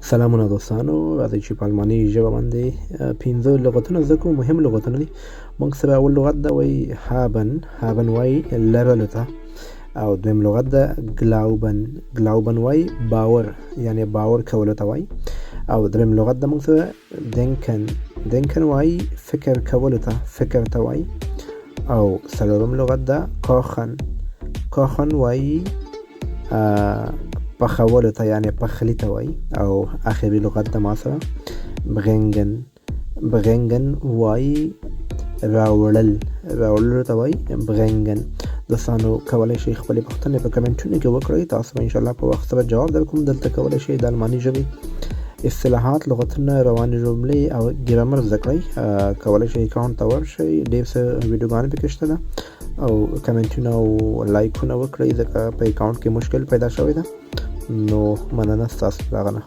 سلامونه دوستانو، راځئ چې په الماني ژبه باندې 15 لغتونه زده کړو. مهم لغتونه دي. موږ سره اول لغت ده وایي هابن وایي لرلو ته، او دویم لغت ده ګلاوبن وایي باور، یعنی باور کولو ته وایي. او دریم لغت ده موږ سره دنکن وایي فکر کولو ته، فکر ته وایي. او څلورم لغت ده کاخن وایي پخولو ته، یعنی پخلی ته وایي. او آخري لغت ده ما سره بغنگن وایي راوړلو ته وایي بغنگن. دوستانو کولی شئ خپلې پوښتنې په کمنټونو کې وکړئ، تاسو به انشاءالله په وخت سره جواب درکوم. دلته کولی شئ د الماني ژبې اصطلاحات، لغتونه، روانې جملې او ګرامر زده کړئ. کولی شئ اکاونټ ته ورشئ، ډېر څه ویډیوګانې پکې شته ده، او کمنټونه او لایکونه وکړئ ځکه په اکاونټ کې مشکل پیدا شوی ده. نو مننه ستاسو راغله.